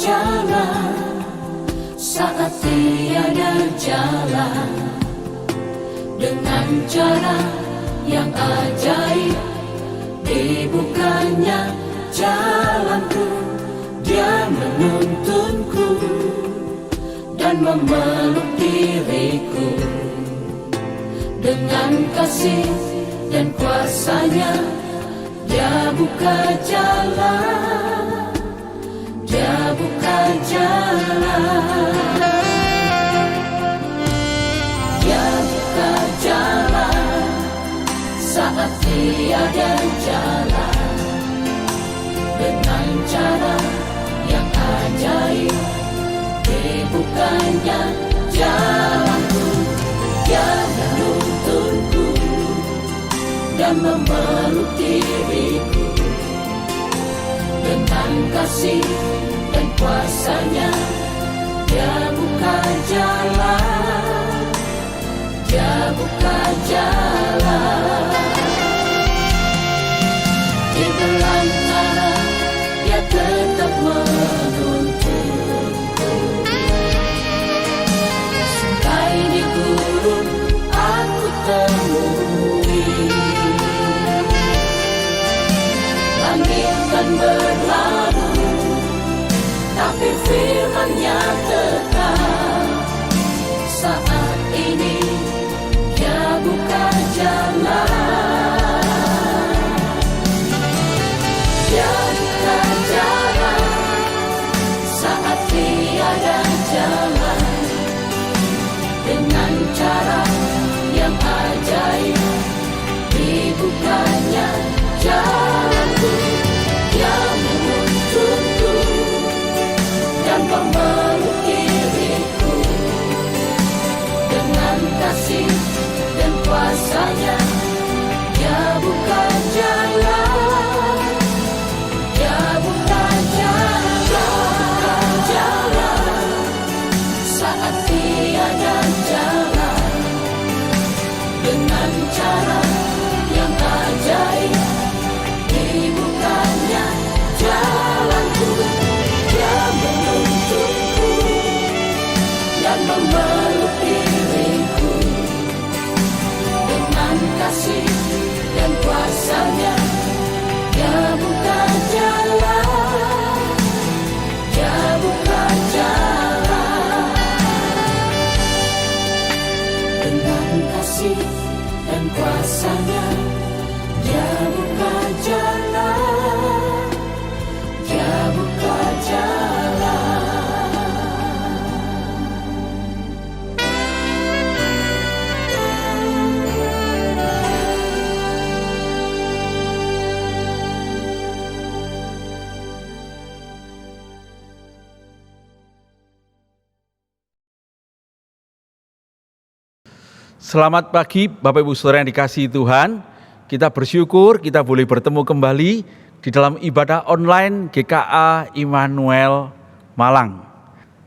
jalan saat tiada jalan, dengan cara yang ajaib dibukanya jalanku. Dia menuntunku dan memeluk diriku, dengan kasih dan kuasanya Dia buka jalan, Dia buka jalan, Dia buka jalan saat tiada jalan, dengan cara yang ajaib dibukanya jalanku. Dia menuntunku dan memeluk diriku, dengan kasih dan kuasanya Dia buka jalan, Dia buka jalan. Di belantara Dia tetap menuntunku, sungai di gurun aku temui, langit kan berlalu, tapi firman-Nya tetap. Saat ini Dia buka jalan, Dia buka jalan saat tiada jalan, dengan cara yang ajaib dibukanya jalanku. Dia menuntunku dan memeluk diriku, dengan kasih dan kuasanya Dia buka jalan, Dia buka jalan saat tiada jalan, dengan cara yang ajaib dibukanya jalanku. Dia menuntunku dan memeluk diriku, dengan kasih dan kuasanya Dia buka jalan, Dia buka jalan, dengan kasih dan kuasanya Dia buka jalan, Dia buka jalan. Selamat pagi Bapak Ibu Saudara yang dikasihi Tuhan. Kita bersyukur kita boleh bertemu kembali di dalam ibadah online GKA Immanuel Malang.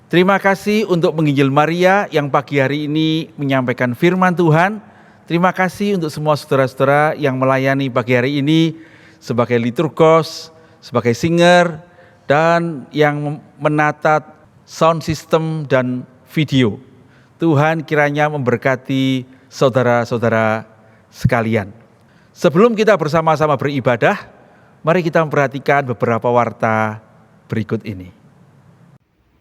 Terima kasih untuk penginjil Maria yang pagi hari ini menyampaikan firman Tuhan. Terima kasih untuk semua saudara-saudara yang melayani pagi hari ini sebagai liturgos, sebagai singer, dan yang menata sound system dan video. Tuhan kiranya memberkati saudara-saudara sekalian. Sebelum kita bersama-sama beribadah, mari kita memperhatikan beberapa warta berikut ini.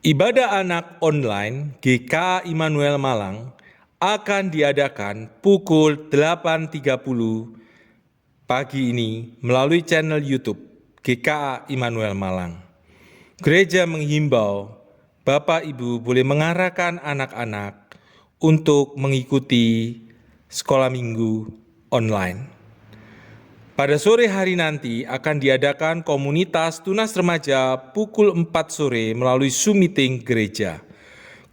Ibadah anak online GKA Immanuel Malang akan diadakan pukul 8.30 pagi ini melalui channel YouTube GKA Immanuel Malang. Gereja menghimbau Bapak Ibu boleh mengarahkan anak-anak untuk mengikuti sekolah minggu online. Pada sore hari nanti akan diadakan komunitas tunas remaja pukul 4 sore melalui Zoom meeting gereja.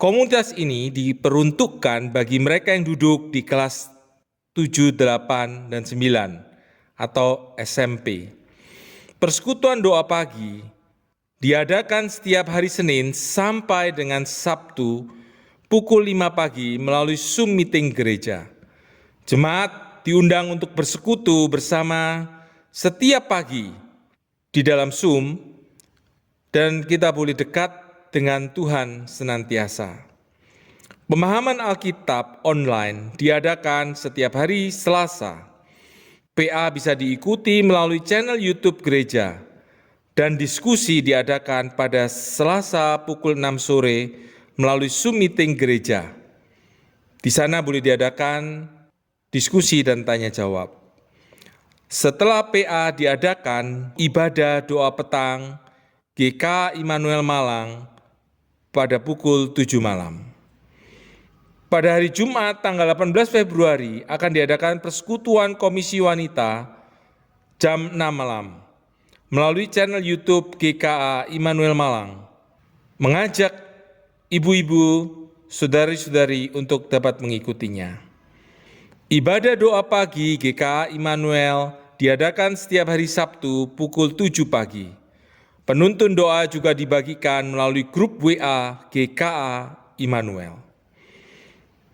Komunitas ini diperuntukkan bagi mereka yang duduk di kelas 7, 8, dan 9 atau SMP. Persekutuan doa pagi diadakan setiap hari Senin sampai dengan Sabtu pukul 5 pagi melalui Zoom meeting gereja. Jemaat diundang untuk bersekutu bersama setiap pagi di dalam Zoom, dan kita boleh dekat dengan Tuhan senantiasa. Pemahaman Alkitab online diadakan setiap hari Selasa. PA bisa diikuti melalui channel YouTube gereja dan diskusi diadakan pada Selasa pukul 6 sore melalui Zoom meeting gereja. Di sana boleh diadakan diskusi dan tanya jawab. Setelah PA diadakan ibadah doa petang GKA Immanuel Malang pada pukul 7 malam. Pada hari Jumat tanggal 18 Februari akan diadakan persekutuan Komisi Wanita jam 6 malam melalui channel YouTube GKA Immanuel Malang. Mengajak ibu-ibu, saudari-saudari untuk dapat mengikutinya. Ibadah doa pagi GKA Immanuel diadakan setiap hari Sabtu pukul 7 pagi. Penuntun doa juga dibagikan melalui grup WA GKA Immanuel.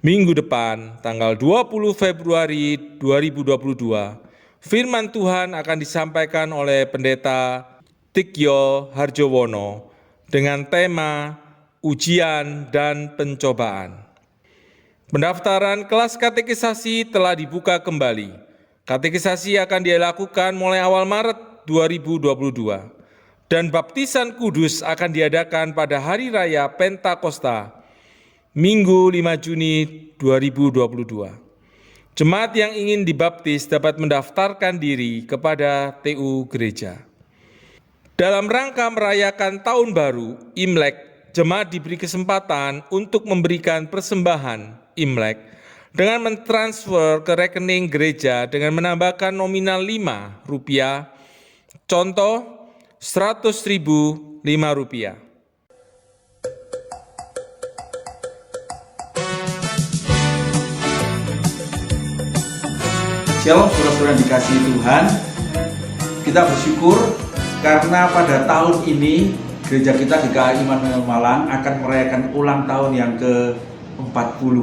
Minggu depan, tanggal 20 Februari 2022, firman Tuhan akan disampaikan oleh Pendeta Tikyo Harjowono dengan tema Ujian dan Pencobaan. Pendaftaran kelas katekisasi telah dibuka kembali. Katekisasi akan dilakukan mulai awal Maret 2022. Dan baptisan kudus akan diadakan pada Hari Raya Pentakosta, Minggu 5 Juni 2022. Jemaat yang ingin dibaptis dapat mendaftarkan diri kepada TU Gereja. Dalam rangka merayakan Tahun Baru, Imlek, jemaat diberi kesempatan untuk memberikan persembahan Imlek dengan mentransfer ke rekening gereja dengan menambahkan nominal Rp5. Contoh, Rp100.000, Rp5. Shalom saudara-saudara yang dikasihi Tuhan. Kita bersyukur karena pada tahun ini gereja kita GKA Immanuel Malang akan merayakan ulang tahun yang ke-40.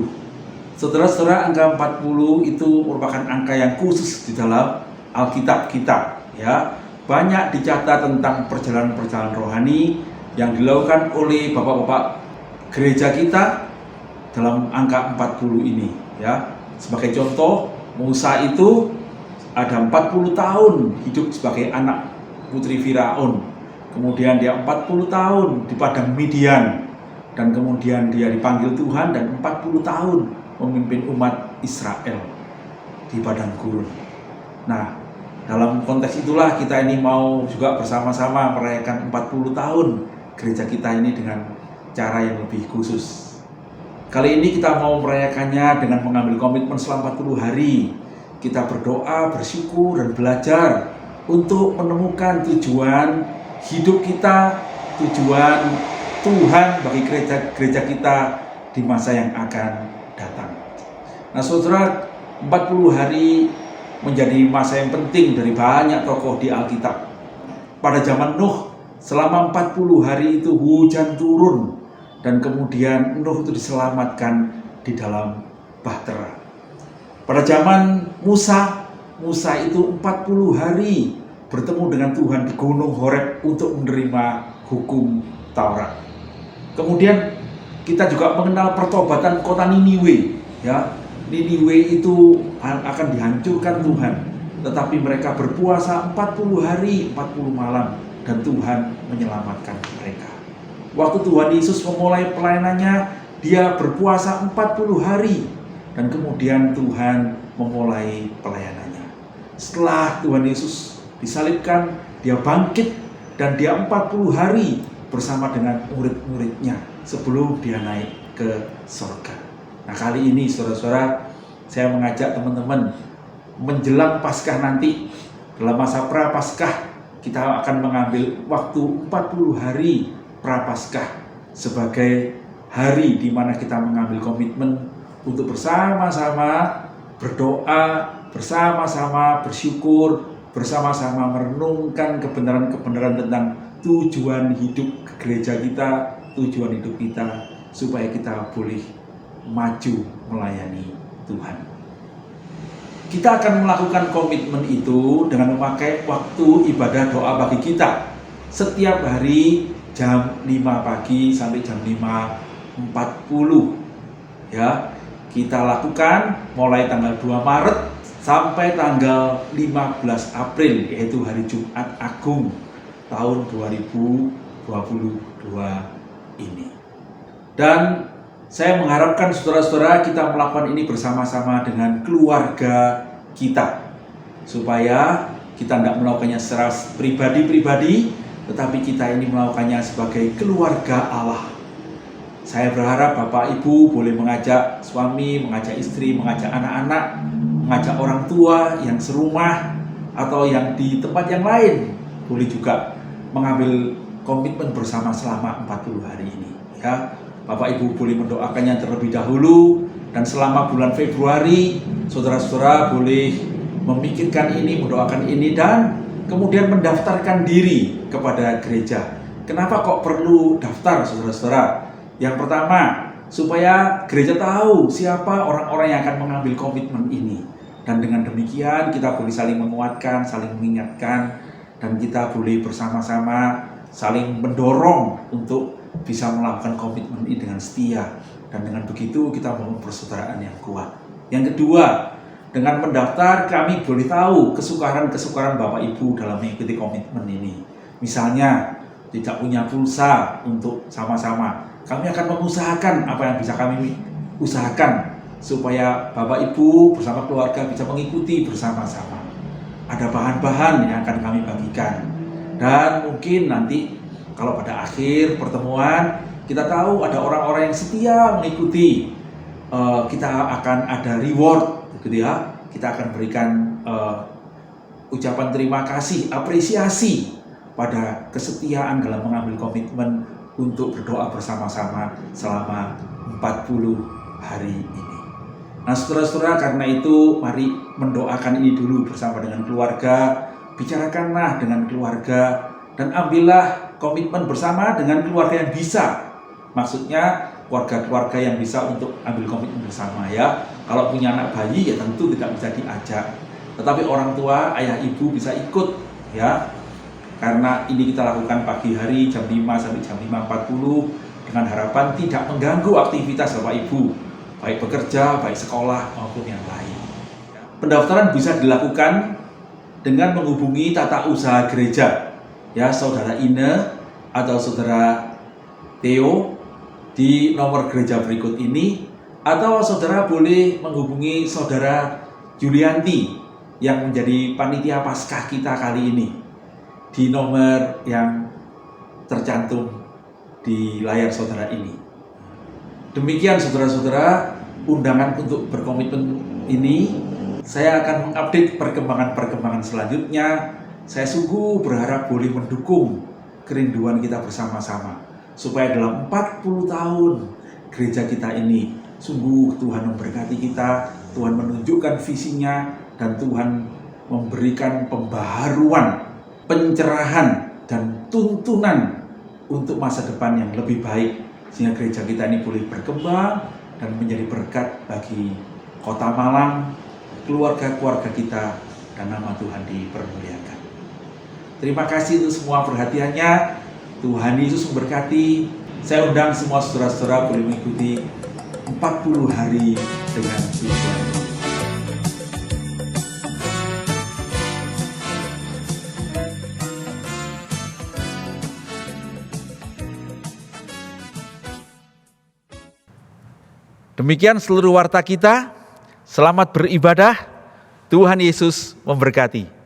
Saudara-saudara, angka 40 itu merupakan angka yang khusus di dalam Alkitab kita, ya. Banyak dicatat tentang perjalanan-perjalanan rohani yang dilakukan oleh bapak-bapak gereja kita dalam angka 40 ini, ya. Sebagai contoh, Musa itu ada 40 tahun hidup sebagai anak putri Firaun. Kemudian dia 40 tahun di padang Midian, dan kemudian dia dipanggil Tuhan dan 40 tahun memimpin umat Israel di padang gurun. Nah, dalam konteks itulah kita ini mau juga bersama-sama merayakan 40 tahun gereja kita ini dengan cara yang lebih khusus. Kali ini kita mau merayakannya dengan mengambil komitmen selama 40 hari. Kita berdoa, bersyukur, dan belajar untuk menemukan tujuan hidup kita, tujuan Tuhan bagi gereja kita di masa yang akan datang. Nah saudara, 40 hari menjadi masa yang penting dari banyak tokoh di Alkitab. Pada zaman Nuh, selama 40 hari itu hujan turun, dan kemudian Nuh itu diselamatkan di dalam bahtera. Pada zaman Musa itu 40 hari bertemu dengan Tuhan di Gunung Horeb untuk menerima hukum Taurat. Kemudian kita juga mengenal pertobatan kota Niniwe, ya. Niniwe itu akan dihancurkan Tuhan, tetapi mereka berpuasa 40 hari, 40 malam, dan Tuhan menyelamatkan mereka. Waktu Tuhan Yesus memulai pelayanannya, dia berpuasa 40 hari, dan kemudian Tuhan memulai pelayanannya. Setelah Tuhan Yesus disalibkan, dia bangkit, dan dia 40 hari bersama dengan murid-muridnya sebelum dia naik ke surga. Nah, kali ini saudara-saudara, saya mengajak teman-teman menjelang Paskah nanti, dalam masa Prapaskah, kita akan mengambil waktu 40 hari Prapaskah sebagai hari di mana kita mengambil komitmen untuk bersama-sama berdoa, bersama-sama bersyukur, bersama-sama merenungkan kebenaran-kebenaran tentang tujuan hidup gereja kita, tujuan hidup kita, supaya kita boleh maju melayani Tuhan. Kita akan melakukan komitmen itu dengan memakai waktu ibadah doa bagi kita. Setiap hari jam 5 pagi sampai jam 5.40 ya. Kita lakukan mulai tanggal 2 Maret sampai tanggal 15 April, yaitu hari Jumat Agung tahun 2022 ini. Dan saya mengharapkan saudara-saudara kita melakukan ini bersama-sama dengan keluarga kita, supaya kita tidak melakukannya secara pribadi-pribadi, tetapi kita ini melakukannya sebagai keluarga Allah. Saya berharap Bapak Ibu boleh mengajak suami, mengajak istri, mengajak anak-anak, mengajak orang tua yang serumah atau yang di tempat yang lain, boleh juga mengambil komitmen bersama selama 40 hari ini ya. Bapak Ibu boleh mendoakannya terlebih dahulu, dan selama bulan Februari saudara-saudara boleh memikirkan ini, mendoakan ini, dan kemudian mendaftarkan diri kepada gereja. Kenapa kok perlu daftar, saudara-saudara? Yang pertama, supaya gereja tahu siapa orang-orang yang akan mengambil komitmen ini. Dan dengan demikian kita boleh saling menguatkan, saling mengingatkan, dan kita boleh bersama-sama saling mendorong untuk bisa melakukan komitmen ini dengan setia. Dan dengan begitu kita membangun persaudaraan yang kuat. Yang kedua, dengan mendaftar kami boleh tahu kesukaran-kesukaran Bapak Ibu dalam mengikuti komitmen ini. Misalnya tidak punya pulsa untuk sama-sama, kami akan mengusahakan apa yang bisa kami usahakan supaya Bapak Ibu bersama keluarga bisa mengikuti bersama-sama. Ada bahan-bahan yang akan kami bagikan, dan mungkin nanti kalau pada akhir pertemuan kita tahu ada orang-orang yang setia mengikuti, kita akan ada reward, gitu ya. Kita akan berikan ucapan terima kasih, apresiasi pada kesetiaan dalam mengambil komitmen untuk berdoa bersama-sama selama 40 hari ini. Nah, saudara-saudara, karena itu mari mendoakan ini dulu bersama dengan keluarga, bicarakanlah dengan keluarga, dan ambillah komitmen bersama dengan keluarga yang bisa. Maksudnya keluarga-keluarga yang bisa untuk ambil komitmen bersama ya. Kalau punya anak bayi ya tentu tidak bisa diajak, tetapi orang tua, ayah ibu bisa ikut ya. Karena ini kita lakukan pagi hari jam 5 sampai jam 5.40 dengan harapan tidak mengganggu aktivitas Bapak Ibu, baik bekerja, baik sekolah maupun yang lain. Pendaftaran bisa dilakukan dengan menghubungi tata usaha gereja ya, Saudara Ine atau Saudara Theo di nomor gereja berikut ini, atau saudara boleh menghubungi Saudara Yulianti yang menjadi panitia Paskah kita kali ini di nomor yang tercantum di layar saudara ini. Demikian saudara-saudara, undangan untuk berkomitmen ini. Saya akan mengupdate perkembangan-perkembangan selanjutnya. Saya sungguh berharap boleh mendukung kerinduan kita bersama-sama, supaya dalam 40 tahun gereja kita ini sungguh Tuhan memberkati kita, Tuhan menunjukkan visinya, dan Tuhan memberikan pembaharuan, pencerahan, dan tuntunan untuk masa depan yang lebih baik, sehingga gereja kita ini boleh berkembang dan menjadi berkat bagi Kota Malang, keluarga-keluarga kita, dan nama Tuhan dipermuliakan. Terima kasih untuk semua perhatiannya. Tuhan Yesus memberkati. Saya undang semua saudara-saudara boleh mengikuti 40 hari dengan tujuan. Demikian seluruh warta kita. Selamat beribadah. Tuhan Yesus memberkati.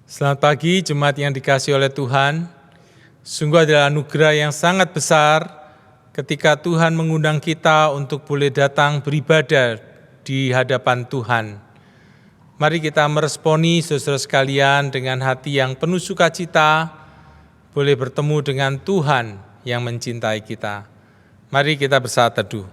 Selamat pagi jemaat yang dikasihi oleh Tuhan. Sungguh adalah anugerah yang sangat besar ketika Tuhan mengundang kita untuk boleh datang beribadah di hadapan Tuhan. Mari kita meresponi saudara sekalian dengan hati yang penuh sukacita, boleh bertemu dengan Tuhan yang mencintai kita. Mari kita bersaat teduh.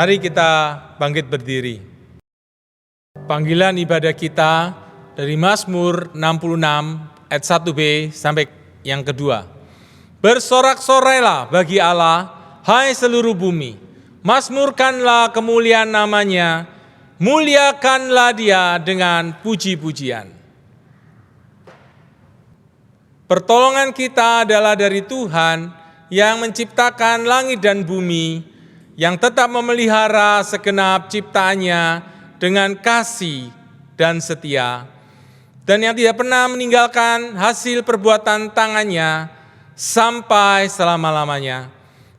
Mari kita bangkit berdiri. Panggilan ibadah kita dari Mazmur 66 ayat 1b sampai yang kedua. Bersorak-sorailah bagi Allah, hai seluruh bumi. Mazmurkanlah kemuliaan namanya, muliakanlah dia dengan puji-pujian. Pertolongan kita adalah dari Tuhan yang menciptakan langit dan bumi, yang tetap memelihara segenap ciptaannya dengan kasih dan setia, dan yang tidak pernah meninggalkan hasil perbuatan tangannya sampai selama-lamanya.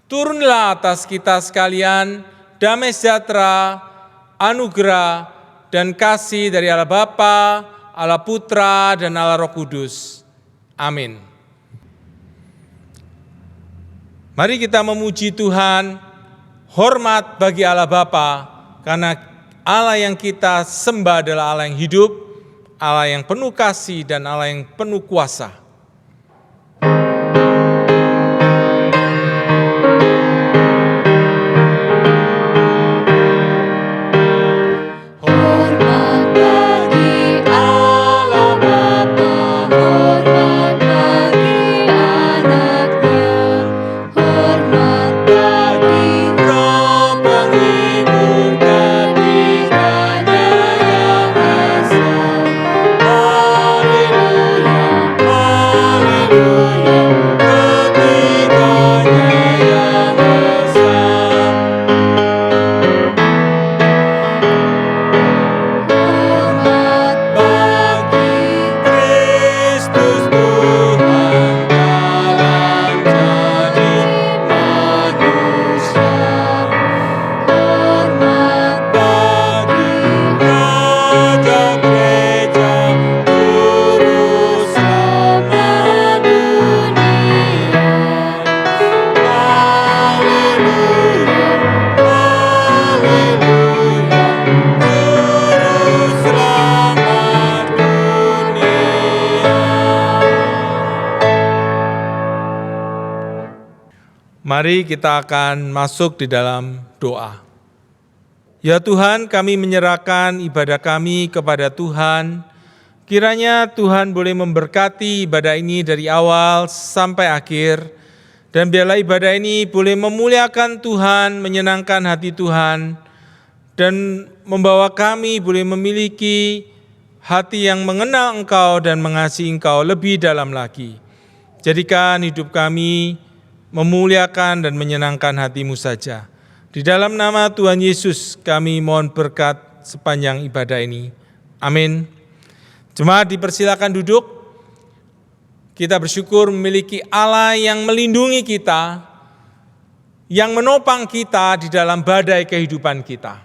Turunlah atas kita sekalian damai sejahtera, anugerah, dan kasih dari Allah Bapa, Allah Putra, dan Allah Roh Kudus. Amin. Mari kita memuji Tuhan, hormat bagi Allah Bapa, karena Allah yang kita sembah adalah Allah yang hidup, Allah yang penuh kasih, dan Allah yang penuh kuasa. Mari kita akan masuk di dalam doa. Ya Tuhan, kami menyerahkan ibadah kami kepada Tuhan. Kiranya Tuhan boleh memberkati ibadah ini dari awal sampai akhir. Dan biarlah ibadah ini boleh memuliakan Tuhan, menyenangkan hati Tuhan. Dan membawa kami boleh memiliki hati yang mengenal Engkau dan mengasihi Engkau lebih dalam lagi. Jadikan hidup kami memuliakan dan menyenangkan hati-Mu saja. Di dalam nama Tuhan Yesus kami mohon berkat sepanjang ibadah ini. Amin. Jemaat dipersilakan duduk. Kita bersyukur memiliki Allah yang melindungi kita, yang menopang kita di dalam badai kehidupan kita.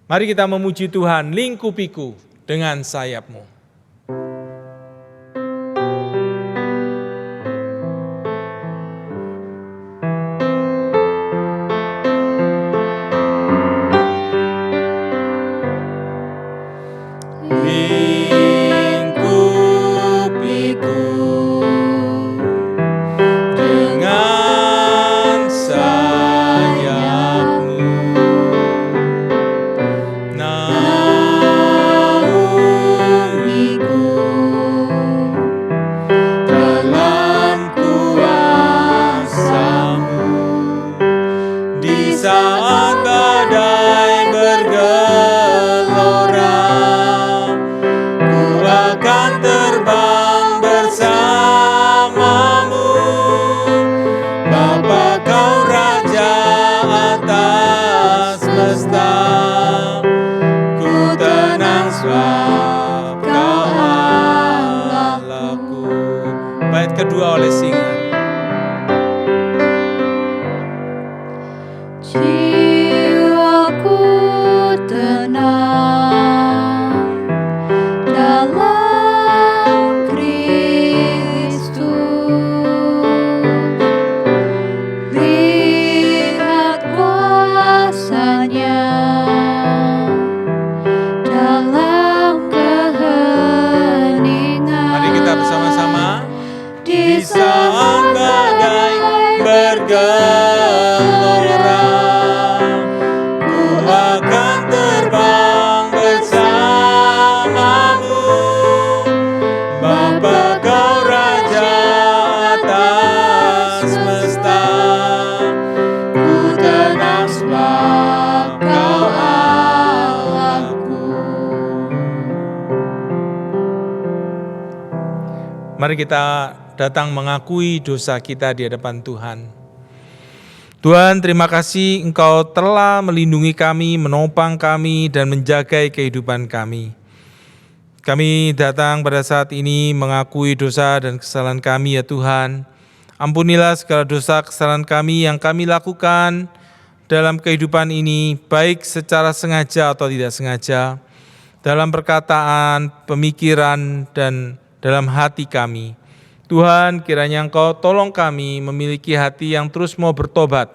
Mari kita memuji Tuhan, lingkupiku dengan sayap-Mu. Naungi akan terbang bersamamu. Bapa, Kau Raja atas semesta, ku tenang sebab Kau Allahku. Mari kita datang mengakui dosa kita di hadapan Tuhan. Tuhan, terima kasih Engkau telah melindungi kami, menopang kami, dan menjaga kehidupan kami. Kami datang pada saat ini mengakui dosa dan kesalahan kami ya Tuhan. Ampunilah segala dosa kesalahan kami yang kami lakukan dalam kehidupan ini, baik secara sengaja atau tidak sengaja, dalam perkataan, pemikiran, dan dalam hati kami. Tuhan, kiranya Engkau tolong kami memiliki hati yang terus mau bertobat,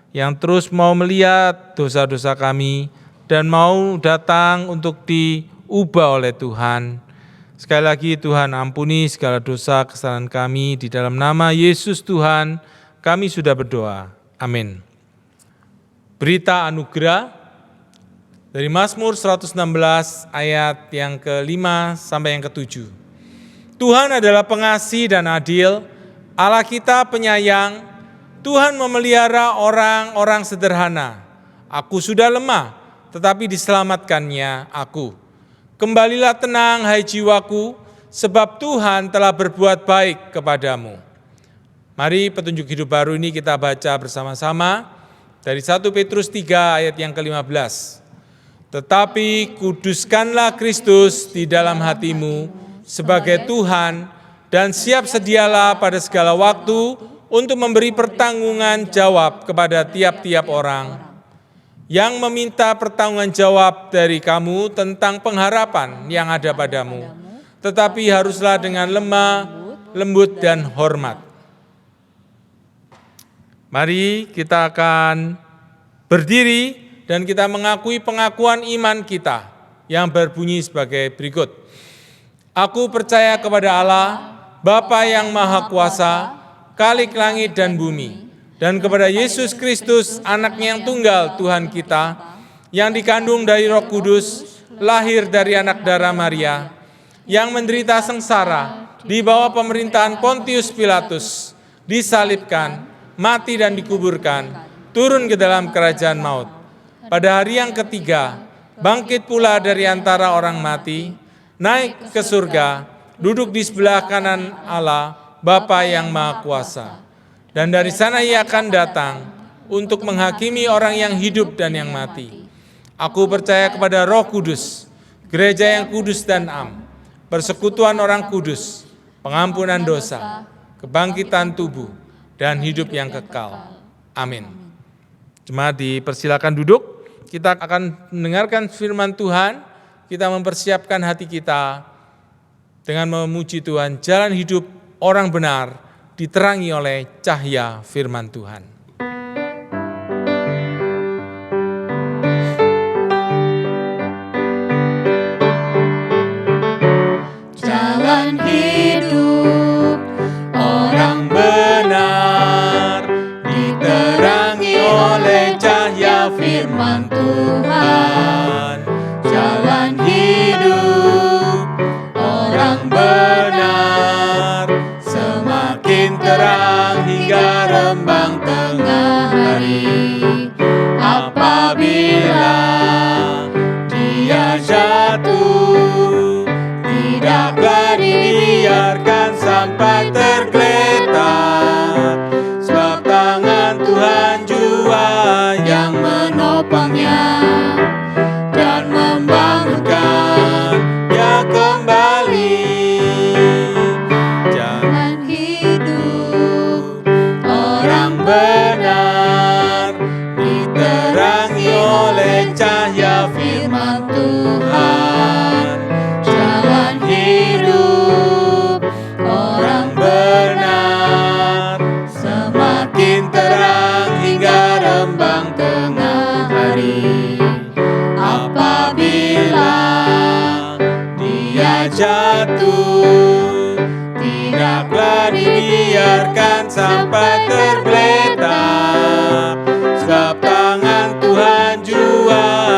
yang terus mau melihat dosa-dosa kami, dan mau datang untuk diubah oleh Tuhan. Sekali lagi Tuhan, ampuni segala dosa kesalahan kami, di dalam nama Yesus Tuhan, kami sudah berdoa. Amin. Berita anugerah dari Mazmur 116 ayat yang ke-5 sampai yang ke-7. Tuhan adalah pengasih dan adil, Allah kita penyayang, Tuhan memelihara orang-orang sederhana. Aku sudah lemah, tetapi diselamatkannya aku. Kembalilah tenang, hai jiwaku, sebab Tuhan telah berbuat baik kepadamu. Mari petunjuk hidup baru ini kita baca bersama-sama dari 1 Petrus 3 ayat yang ke-15. Tetapi kuduskanlah Kristus di dalam hatimu sebagai Tuhan, dan siap sedialah pada segala waktu untuk memberi pertanggungan jawab kepada tiap-tiap orang yang meminta pertanggungan jawab dari kamu tentang pengharapan yang ada padamu, tetapi haruslah dengan lemah, lembut, dan hormat. Mari kita akan berdiri dan kita mengakui pengakuan iman kita yang berbunyi sebagai berikut. Aku percaya kepada Allah, Bapa yang Maha Kuasa, Khalik langit dan bumi, dan kepada Yesus Kristus, Anaknya yang tunggal Tuhan kita, yang dikandung dari Roh Kudus, lahir dari anak darah Maria, yang menderita sengsara di bawah pemerintahan Pontius Pilatus, disalibkan, mati dan dikuburkan, turun ke dalam kerajaan maut. Pada hari yang ketiga, bangkit pula dari antara orang mati, naik ke surga, duduk di sebelah kanan Allah, Bapa yang Maha Kuasa. Dan dari sana Ia akan datang untuk menghakimi orang yang hidup dan yang mati. Aku percaya kepada Roh Kudus, gereja yang kudus dan am, persekutuan orang kudus, pengampunan dosa, kebangkitan tubuh, dan hidup yang kekal. Amin. Jemaat dipersilakan duduk, kita akan mendengarkan firman Tuhan. Kita mempersiapkan hati kita dengan memuji Tuhan. Jalan hidup orang benar diterangi oleh cahaya firman Tuhan. Jalan hidup orang benar diterangi oleh cahaya firman Tuhan. Jalan hidup orang benar semakin terang hingga rembang tengah hari. Apabila dia jatuh, tidaklah dibiarkan sampai tergeletak, sebab tangan Tuhan jua yang menopangnya dan membangunkannya kembali. Jalan hidup orang benar diterangi oleh cahaya firman Tuhan. Jalan hidup orang benar semakin terang hingga rembang tengah hari. Apabila dia jatuh, tidaklah dibiarkan sampai tergeletak, sebab tangan Tuhan jua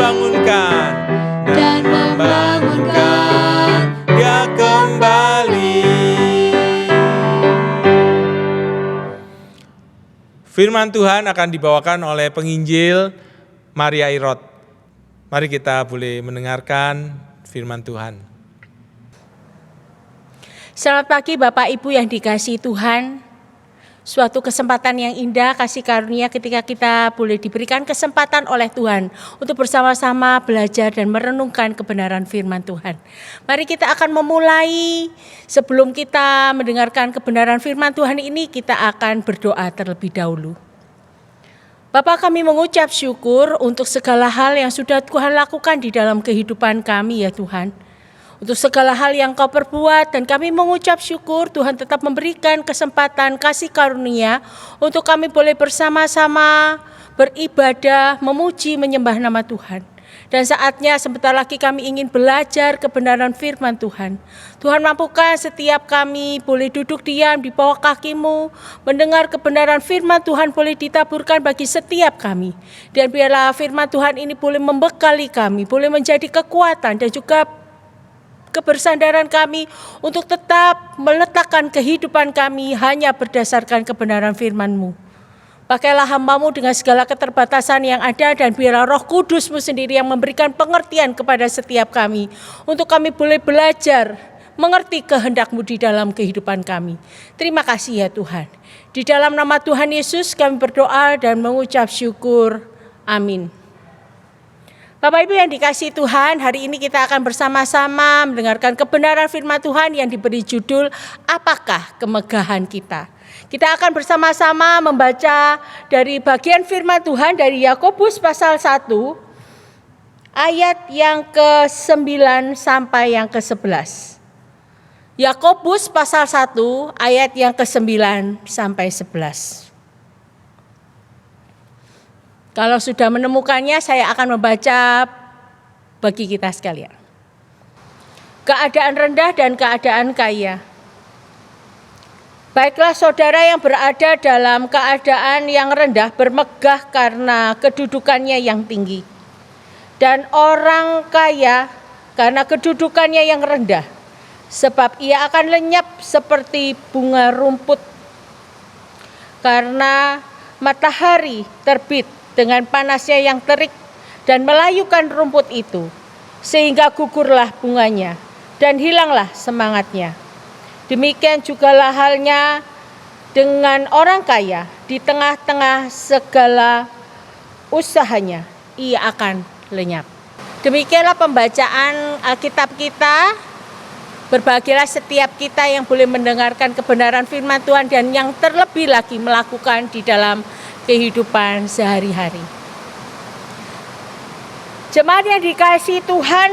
membangunkan dan membangunkan dia kembali. Firman Tuhan akan dibawakan oleh penginjil Maria Irot. Mari kita boleh mendengarkan firman Tuhan. Selamat pagi Bapak Ibu yang dikasihi Tuhan. Suatu kesempatan yang indah kasih karunia ketika kita boleh diberikan kesempatan oleh Tuhan untuk bersama-sama belajar dan merenungkan kebenaran firman Tuhan. Mari kita akan memulai, sebelum kita mendengarkan kebenaran firman Tuhan ini, kita akan berdoa terlebih dahulu. Bapa, kami mengucap syukur untuk segala hal yang sudah Tuhan lakukan di dalam kehidupan kami ya Tuhan. Untuk segala hal yang Kau perbuat, dan kami mengucap syukur Tuhan tetap memberikan kesempatan kasih karunia untuk kami boleh bersama-sama beribadah, memuji, menyembah nama Tuhan. Dan saatnya sebentar lagi kami ingin belajar kebenaran firman Tuhan. Tuhan, mampukan setiap kami boleh duduk diam di bawah kaki-Mu, mendengar kebenaran firman Tuhan boleh ditaburkan bagi setiap kami. Dan biarlah firman Tuhan ini boleh membekali kami, boleh menjadi kekuatan dan juga kebersandaran kami untuk tetap meletakkan kehidupan kami hanya berdasarkan kebenaran firman-Mu. Pakailah hamba-Mu dengan segala keterbatasan yang ada, dan biarlah Roh Kudus-Mu sendiri yang memberikan pengertian kepada setiap kami, untuk kami boleh belajar mengerti kehendak-Mu di dalam kehidupan kami. Terima kasih ya Tuhan. Di dalam nama Tuhan Yesus kami berdoa dan mengucap syukur. Amin. Bapak Ibu yang dikasihi Tuhan, hari ini kita akan bersama-sama mendengarkan kebenaran firman Tuhan yang diberi judul Apakah Kemegahan Kita? Kita akan bersama-sama membaca dari bagian firman Tuhan dari Yakobus pasal 1 ayat yang ke-9 sampai yang ke-11. Yakobus pasal 1 ayat yang ke-9 sampai 11. Kalau sudah menemukannya, saya akan membaca bagi kita sekalian. Keadaan rendah dan keadaan kaya. Baiklah saudara yang berada dalam keadaan yang rendah bermegah karena kedudukannya yang tinggi. Dan orang kaya karena kedudukannya yang rendah, sebab ia akan lenyap seperti bunga rumput. Karena matahari terbit dengan panasnya yang terik dan melayukan rumput itu, sehingga gugurlah bunganya dan hilanglah semangatnya. Demikian jugalah halnya dengan orang kaya, di tengah-tengah segala usahanya ia akan lenyap. Demikianlah pembacaan Alkitab kita. Berbahagialah setiap kita yang boleh mendengarkan kebenaran firman Tuhan dan yang terlebih lagi melakukan di dalam kehidupan sehari-hari. Jemaat yang dikasihi Tuhan,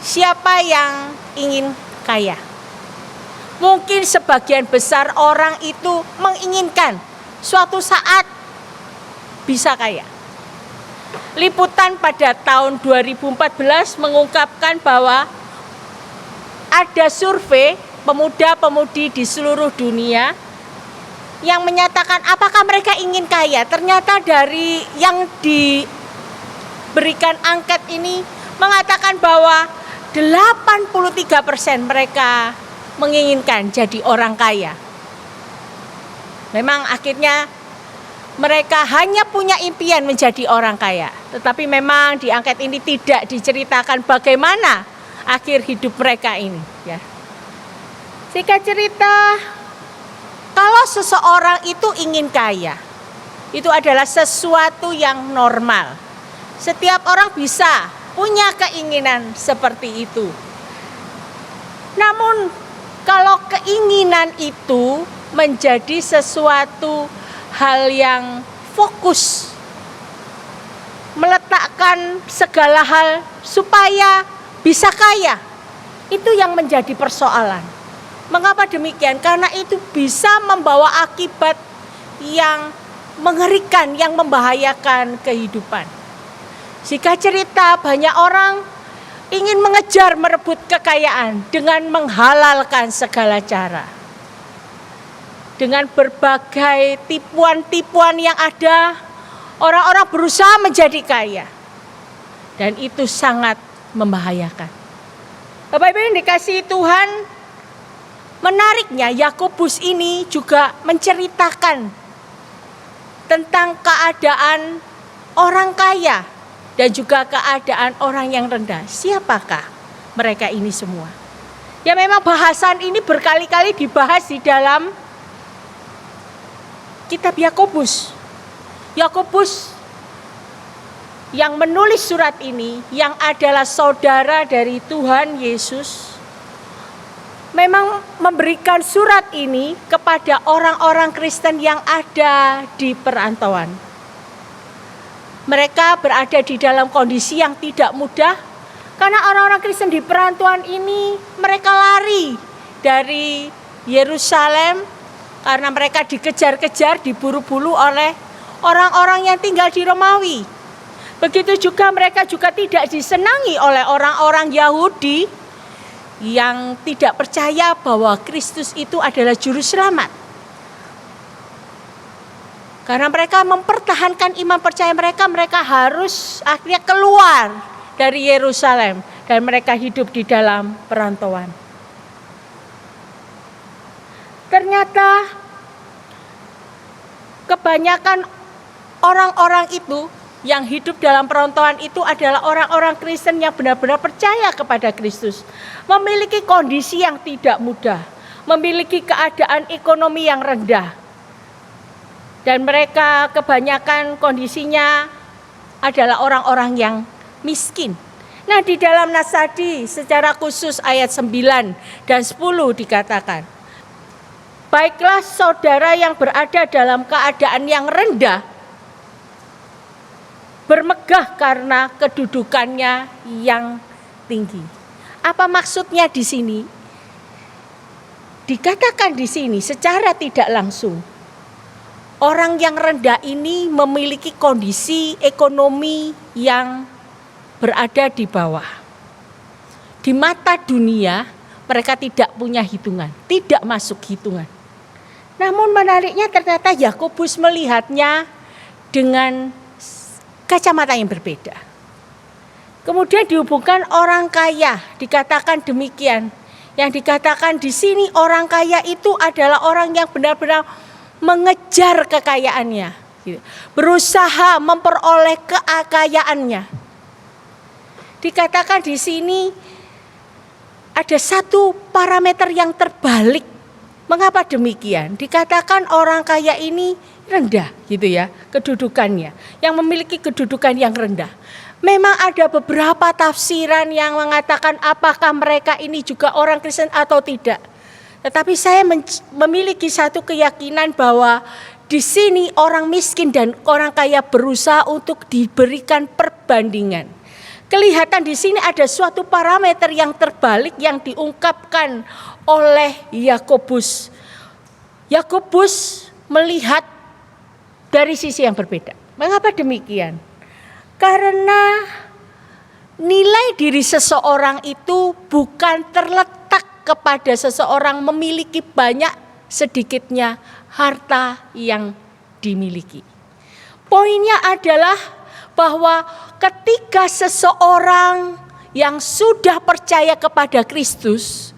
siapa yang ingin kaya? Mungkin sebagian besar orang itu menginginkan suatu saat bisa kaya. Liputan pada tahun 2014 mengungkapkan bahwa ada survei pemuda-pemudi di seluruh dunia yang menyatakan apakah mereka ingin kaya. Ternyata dari yang diberikan angket ini mengatakan bahwa 83% mereka menginginkan jadi orang kaya. Memang akhirnya mereka hanya punya impian menjadi orang kaya. Tetapi memang di angket ini tidak diceritakan bagaimana akhir hidup mereka ini. Ya. Singkat cerita, kalau seseorang itu ingin kaya, itu adalah sesuatu yang normal. Setiap orang bisa punya keinginan seperti itu. Namun kalau keinginan itu menjadi sesuatu hal yang fokus, meletakkan segala hal supaya bisa kaya, itu yang menjadi persoalan. Mengapa demikian? Karena itu bisa membawa akibat yang mengerikan, yang membahayakan kehidupan. Jika cerita banyak orang ingin mengejar merebut kekayaan dengan menghalalkan segala cara. Dengan berbagai tipuan-tipuan yang ada, orang-orang berusaha menjadi kaya. Dan itu sangat membahayakan. Bapak Ibu yang dikasihi Tuhan, menariknya Yakobus ini juga menceritakan tentang keadaan orang kaya dan juga keadaan orang yang rendah. Siapakah mereka ini semua? Ya memang bahasan ini berkali-kali dibahas di dalam kitab Yakobus. Yakobus yang menulis surat ini, yang adalah saudara dari Tuhan Yesus, memang memberikan surat ini kepada orang-orang Kristen yang ada di perantauan. Mereka berada di dalam kondisi yang tidak mudah, karena orang-orang Kristen di perantauan ini mereka lari dari Yerusalem karena mereka dikejar-kejar, diburu-buru oleh orang-orang yang tinggal di Romawi. Begitu juga mereka juga tidak disenangi oleh orang-orang Yahudi yang tidak percaya bahwa Kristus itu adalah juru selamat. Karena mereka mempertahankan iman percaya mereka, mereka harus akhirnya keluar dari Yerusalem dan mereka hidup di dalam perantauan. Ternyata kebanyakan orang-orang itu yang hidup dalam perantauan itu adalah orang-orang Kristen yang benar-benar percaya kepada Kristus. Memiliki kondisi yang tidak mudah, memiliki keadaan ekonomi yang rendah. Dan mereka kebanyakan kondisinya adalah orang-orang yang miskin. Nah, di dalam Nasadi secara khusus ayat 9 dan 10 dikatakan, baiklah saudara yang berada dalam keadaan yang rendah, bermegah karena kedudukannya yang tinggi. Apa maksudnya di sini? Dikatakan di sini secara tidak langsung, orang yang rendah ini memiliki kondisi ekonomi yang berada di bawah. Di mata dunia, mereka tidak punya hitungan, tidak masuk hitungan. Namun menariknya ternyata Yakobus melihatnya dengan kacamata yang berbeda. Kemudian dihubungkan orang kaya, dikatakan demikian. Yang dikatakan di sini orang kaya itu adalah orang yang benar-benar mengejar kekayaannya, berusaha memperoleh kekayaannya. Dikatakan di sini ada satu parameter yang terbalik. Mengapa demikian? Dikatakan orang kaya ini rendah gitu ya, kedudukannya, yang memiliki kedudukan yang rendah. Memang ada beberapa tafsiran yang mengatakan apakah mereka ini juga orang Kristen atau tidak. Tetapi saya memiliki satu keyakinan bahwa di sini orang miskin dan orang kaya berusaha untuk diberikan perbandingan. Kelihatan di sini ada suatu parameter yang terbalik yang diungkapkan oleh Yakobus. Yakobus melihat dari sisi yang berbeda. Mengapa demikian? Karena nilai diri seseorang itu bukan terletak kepada seseorang memiliki banyak sedikitnya harta yang dimiliki. Poinnya adalah bahwa ketika seseorang yang sudah percaya kepada Kristus,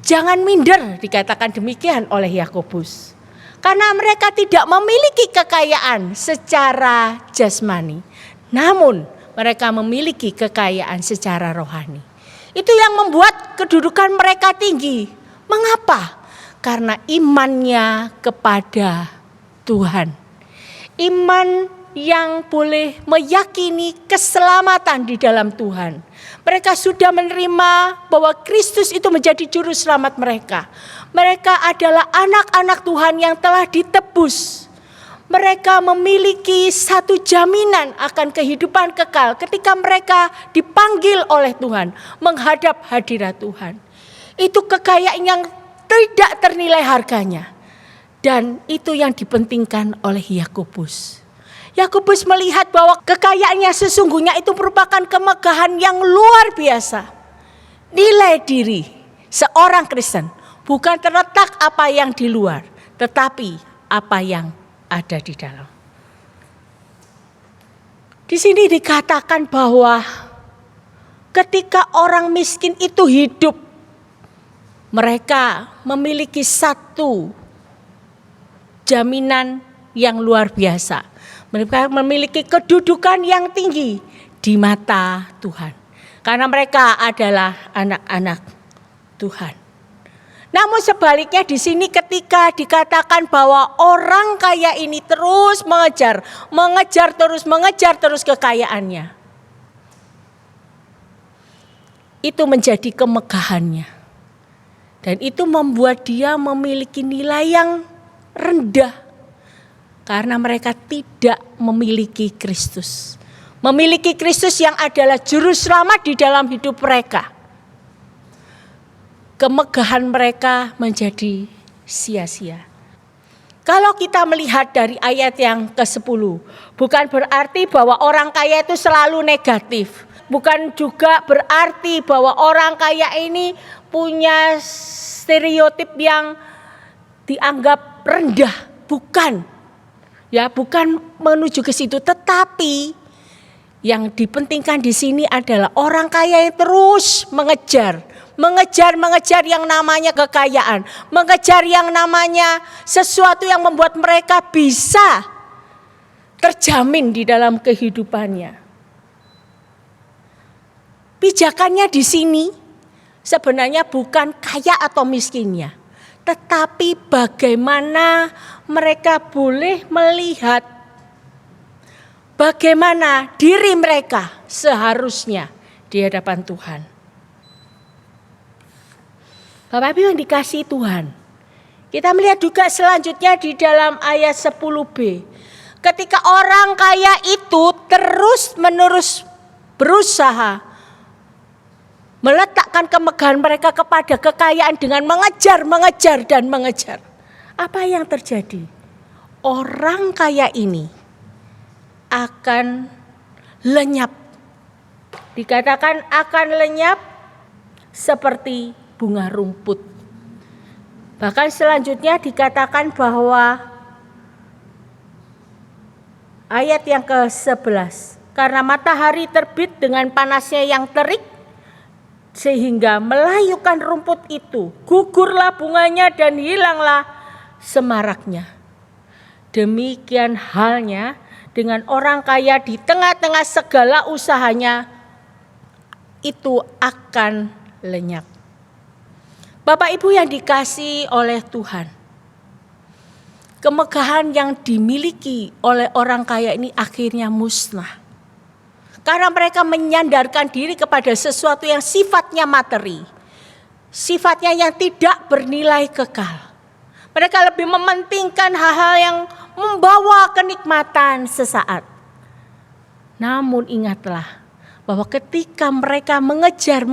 jangan minder, dikatakan demikian oleh Yakobus. Karena mereka tidak memiliki kekayaan secara jasmani, namun mereka memiliki kekayaan secara rohani. Itu yang membuat kedudukan mereka tinggi. Mengapa? Karena imannya kepada Tuhan. Iman yang boleh meyakini keselamatan di dalam Tuhan. Mereka sudah menerima bahwa Kristus itu menjadi juru selamat mereka. Mereka adalah anak-anak Tuhan yang telah ditebus. Mereka memiliki satu jaminan akan kehidupan kekal ketika mereka dipanggil oleh Tuhan menghadap hadirat Tuhan. Itu kekayaan yang tidak ternilai harganya. Dan itu yang dipentingkan oleh Yakobus. Yakobus melihat bahwa kekayaannya sesungguhnya itu merupakan kemegahan yang luar biasa. Nilai diri seorang Kristen bukan terletak apa yang di luar, tetapi apa yang ada di dalam. Di sini dikatakan bahwa ketika orang miskin itu hidup, mereka memiliki satu jaminan yang luar biasa. Mereka memiliki kedudukan yang tinggi di mata Tuhan. Karena mereka adalah anak-anak Tuhan. Namun sebaliknya di sini ketika dikatakan bahwa orang kaya ini terus mengejar terus kekayaannya. Itu menjadi kemegahannya. Dan itu membuat dia memiliki nilai yang rendah. Karena mereka tidak memiliki Kristus. Memiliki Kristus yang adalah juru selamat di dalam hidup mereka. Kemegahan mereka menjadi sia-sia. Kalau kita melihat dari ayat yang ke-10, bukan berarti bahwa orang kaya itu selalu negatif. Bukan juga berarti bahwa orang kaya ini punya stereotip yang dianggap rendah. Bukan. Ya, bukan menuju ke situ, tetapi yang dipentingkan di sini adalah orang kaya yang terus mengejar yang namanya kekayaan, mengejar yang namanya sesuatu yang membuat mereka bisa terjamin di dalam kehidupannya. Pijakannya di sini sebenarnya bukan kaya atau miskinnya, tetapi bagaimana mereka boleh melihat bagaimana diri mereka seharusnya di hadapan Tuhan. Bapak Ibu yang dikasihi Tuhan, kita melihat juga selanjutnya di dalam ayat 10b. Ketika orang kaya itu terus-menerus berusaha meletakkan kemegahan mereka kepada kekayaan dengan mengejar. Apa yang terjadi? Orang kaya ini akan lenyap. Dikatakan akan lenyap seperti bunga rumput. Bahkan selanjutnya dikatakan bahwa ayat yang ke-11. Karena matahari terbit dengan panasnya yang terik, sehingga melayukan rumput itu, gugurlah bunganya dan hilanglah semaraknya. Demikian halnya dengan orang kaya di tengah-tengah segala usahanya, itu akan lenyap. Bapak Ibu yang dikasihi oleh Tuhan, kemegahan yang dimiliki oleh orang kaya ini akhirnya musnah. Karena mereka menyandarkan diri kepada sesuatu yang sifatnya materi. Sifatnya yang tidak bernilai kekal. Mereka lebih mementingkan hal-hal yang membawa kenikmatan sesaat. Namun ingatlah bahwa ketika mereka mengejar,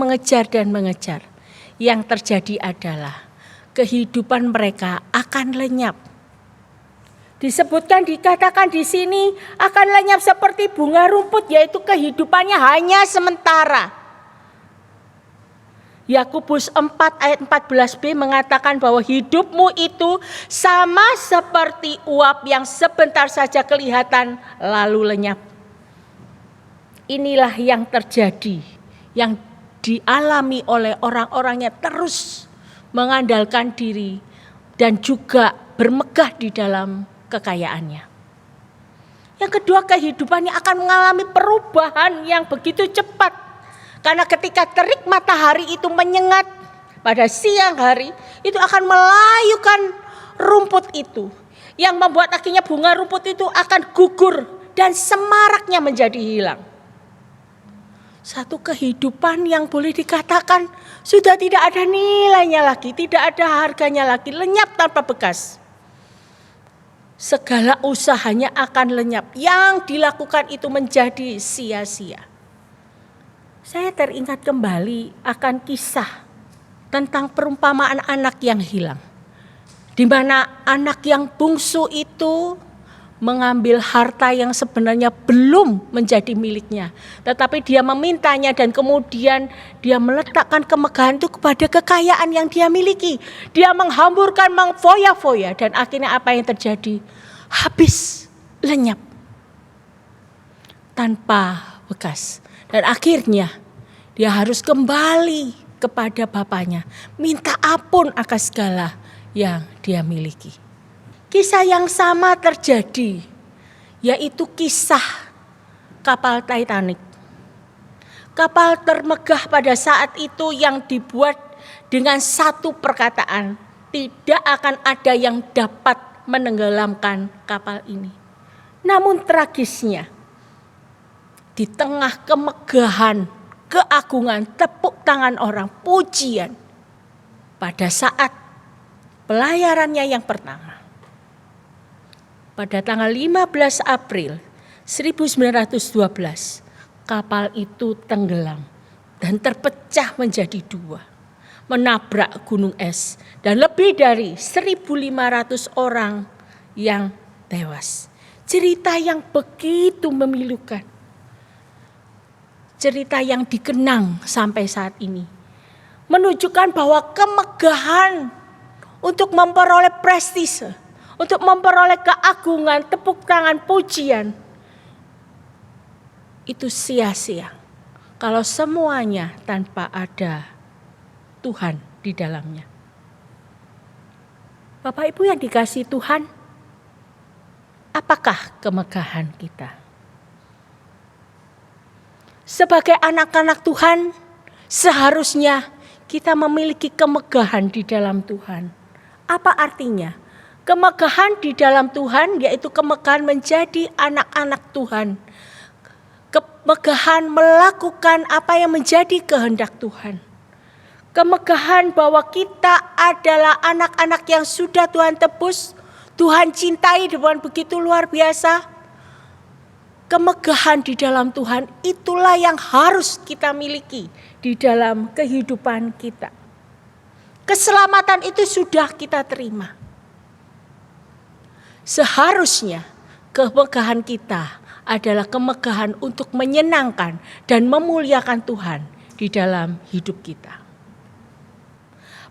yang terjadi adalah kehidupan mereka akan lenyap. Dikatakan di sini akan lenyap seperti bunga rumput, yaitu kehidupannya hanya sementara. Yakobus 4 ayat 14b mengatakan bahwa hidupmu itu sama seperti uap yang sebentar saja kelihatan lalu lenyap. Inilah yang terjadi, yang dialami oleh orang-orang yang terus mengandalkan diri dan juga bermegah di dalam kekayaannya. Yang kedua, kehidupannya akan mengalami perubahan yang begitu cepat. Karena ketika terik matahari itu menyengat pada siang hari, itu akan melayukan rumput itu. Yang membuat akhirnya bunga rumput itu akan gugur dan semaraknya menjadi hilang. Satu kehidupan yang boleh dikatakan sudah tidak ada nilainya lagi, tidak ada harganya lagi, lenyap tanpa bekas. Segala usahanya akan lenyap, yang dilakukan itu menjadi sia-sia. Saya teringat kembali akan kisah tentang perumpamaan anak yang hilang. Di mana anak yang bungsu itu mengambil harta yang sebenarnya belum menjadi miliknya. Tetapi dia memintanya dan kemudian dia meletakkan kemegahan itu kepada kekayaan yang dia miliki. Dia menghamburkan, mengfoya-foya, dan akhirnya apa yang terjadi? Habis, lenyap. Tanpa bekas. Dan akhirnya Dia harus kembali kepada Bapaknya, minta ampun akan segala yang dia miliki. Kisah yang sama terjadi, yaitu kisah kapal Titanic. Kapal termegah pada saat itu yang dibuat dengan satu perkataan, tidak akan ada yang dapat menenggelamkan kapal ini. Namun tragisnya, di tengah kemegahan, keagungan, tepuk tangan orang, pujian, pada saat pelayarannya yang pertama, pada tanggal 15 April 1912, kapal itu tenggelam dan terpecah menjadi dua, menabrak gunung es, dan lebih dari 1.500 orang yang tewas. Cerita yang begitu memilukan. Cerita yang dikenang sampai saat ini. Menunjukkan bahwa kemegahan untuk memperoleh prestise, untuk memperoleh keagungan, tepuk tangan, pujian, itu sia-sia kalau semuanya tanpa ada Tuhan di dalamnya. Bapak Ibu yang dikasihi Tuhan, apakah kemegahan kita? Sebagai anak-anak Tuhan, seharusnya kita memiliki kemegahan di dalam Tuhan. Apa artinya? Kemegahan di dalam Tuhan yaitu kemegahan menjadi anak-anak Tuhan. Kemegahan melakukan apa yang menjadi kehendak Tuhan. Kemegahan bahwa kita adalah anak-anak yang sudah Tuhan tebus, Tuhan cintai dengan begitu luar biasa. Kemegahan di dalam Tuhan itulah yang harus kita miliki di dalam kehidupan kita. Keselamatan itu sudah kita terima. Seharusnya kemegahan kita adalah kemegahan untuk menyenangkan dan memuliakan Tuhan di dalam hidup kita.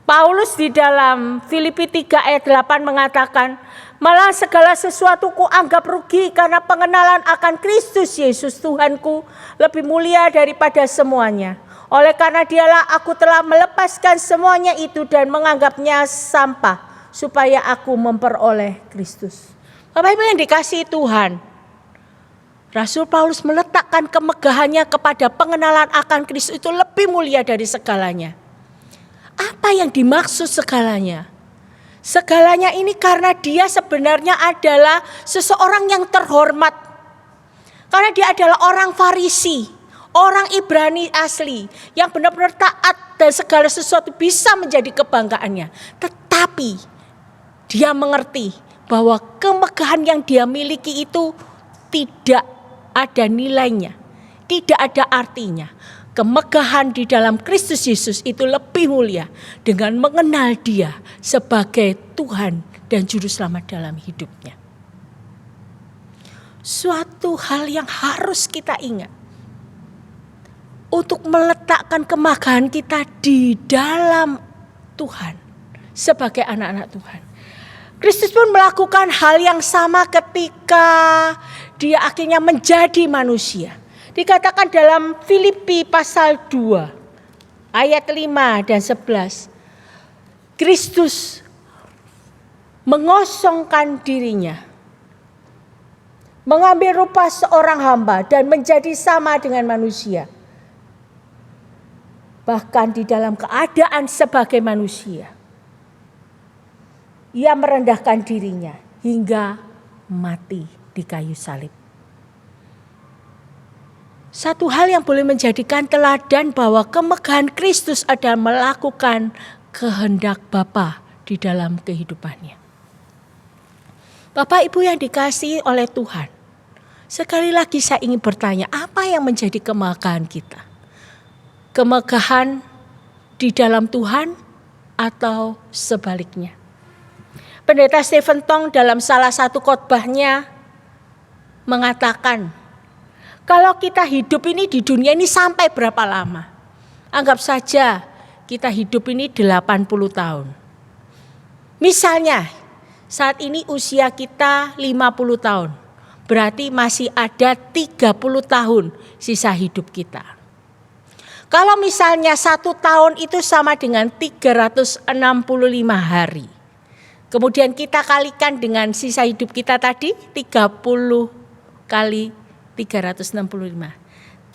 Paulus di dalam Filipi 3 ayat 8 mengatakan, malah segala sesuatu ku anggap rugi karena pengenalan akan Kristus Yesus Tuhanku lebih mulia daripada semuanya. Oleh karena dialah aku telah melepaskan semuanya itu dan menganggapnya sampah supaya aku memperoleh Kristus. Bapak Ibu yang dikasihi Tuhan, Rasul Paulus meletakkan kemegahannya kepada pengenalan akan Kristus itu lebih mulia dari segalanya. Apa yang dimaksud segalanya? Segalanya ini karena dia sebenarnya adalah seseorang yang terhormat. Karena dia adalah orang Farisi, orang Ibrani asli yang benar-benar taat dan segala sesuatu bisa menjadi kebanggaannya. Tetapi dia mengerti bahwa kemegahan yang dia miliki itu tidak ada nilainya, tidak ada artinya. Kemegahan di dalam Kristus Yesus itu lebih mulia dengan mengenal Dia sebagai Tuhan dan Juru Selamat dalam hidupnya. Suatu hal yang harus kita ingat untuk meletakkan kemegahan kita di dalam Tuhan sebagai anak-anak Tuhan. Kristus pun melakukan hal yang sama ketika Dia akhirnya menjadi manusia. Dikatakan dalam Filipi pasal 2 ayat 5 dan 11. Kristus mengosongkan dirinya, mengambil rupa seorang hamba dan menjadi sama dengan manusia. Bahkan di dalam keadaan sebagai manusia, Ia merendahkan dirinya hingga mati di kayu salib. Satu hal yang boleh menjadikan teladan bahwa kemegahan Kristus adalah melakukan kehendak Bapa di dalam kehidupannya. Bapak Ibu yang dikasihi oleh Tuhan, sekali lagi saya ingin bertanya, apa yang menjadi kemegahan kita? Kemegahan di dalam Tuhan atau sebaliknya? Pendeta Stephen Tong dalam salah satu khotbahnya mengatakan, kalau kita hidup ini di dunia ini sampai berapa lama? Anggap saja kita hidup ini 80 tahun. Misalnya saat ini usia kita 50 tahun. Berarti masih ada 30 tahun sisa hidup kita. Kalau misalnya 1 tahun itu sama dengan 365 hari. Kemudian kita kalikan dengan sisa hidup kita tadi 30 kali 365.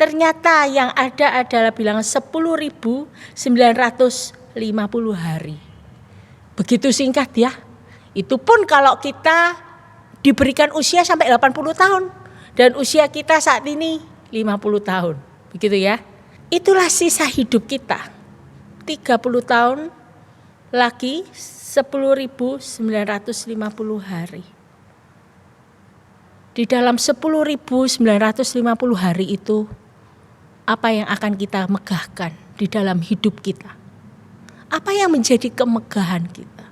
Ternyata yang ada adalah bilangan 10.950 hari. Begitu singkat ya. Itu pun kalau kita diberikan usia sampai 80 tahun. Dan usia kita saat ini 50 tahun. Begitu ya. Itulah sisa hidup kita. 30 tahun lagi 10.950 hari. Di dalam 10.950 hari itu, apa yang akan kita megahkan di dalam hidup kita? Apa yang menjadi kemegahan kita?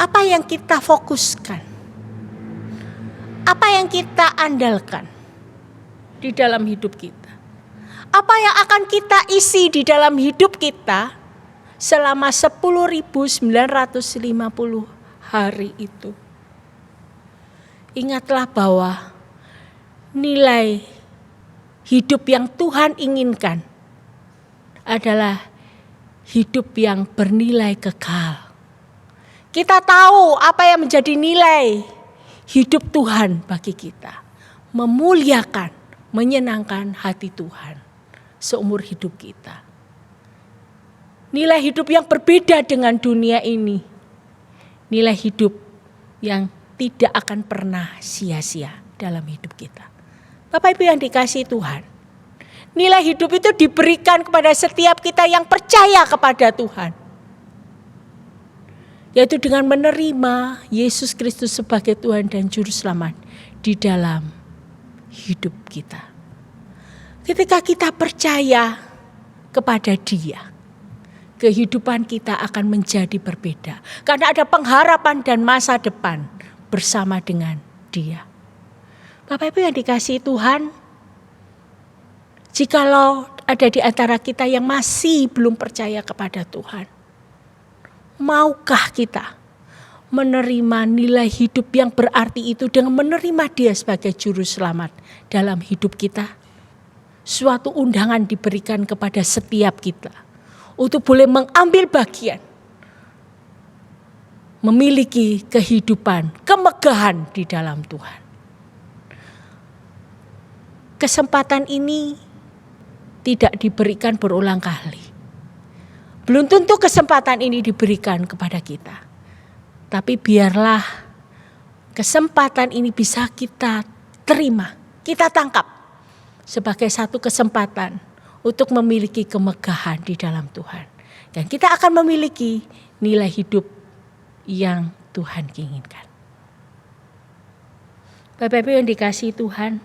Apa yang kita fokuskan? Apa yang kita andalkan di dalam hidup kita? Apa yang akan kita isi di dalam hidup kita selama 10.950 hari itu? Ingatlah bahwa nilai hidup yang Tuhan inginkan adalah hidup yang bernilai kekal. Kita tahu apa yang menjadi nilai hidup Tuhan bagi kita. Memuliakan, menyenangkan hati Tuhan seumur hidup kita. Nilai hidup yang berbeda dengan dunia ini. Nilai hidup yang tidak akan pernah sia-sia dalam hidup kita. Bapak Ibu yang dikasihi Tuhan, nilai hidup itu diberikan kepada setiap kita yang percaya kepada Tuhan. Yaitu dengan menerima Yesus Kristus sebagai Tuhan dan Juru Selamat di dalam hidup kita. Ketika kita percaya kepada Dia, kehidupan kita akan menjadi berbeda. Karena ada pengharapan dan masa depan bersama dengan Dia. Bapak Ibu yang dikasihi Tuhan, jikalau ada di antara kita yang masih belum percaya kepada Tuhan, maukah kita menerima nilai hidup yang berarti itu dengan menerima Dia sebagai Juru Selamat dalam hidup kita? Suatu undangan diberikan kepada setiap kita untuk boleh mengambil bagian, memiliki kehidupan, kemegahan di dalam Tuhan. Kesempatan ini tidak diberikan berulang kali. Belum tentu kesempatan ini diberikan kepada kita. Tapi biarlah kesempatan ini bisa kita terima, kita tangkap sebagai satu kesempatan untuk memiliki kemegahan di dalam Tuhan. Dan kita akan memiliki nilai hidup yang Tuhan inginkan. Bapak Ibu yang dikasihi Tuhan,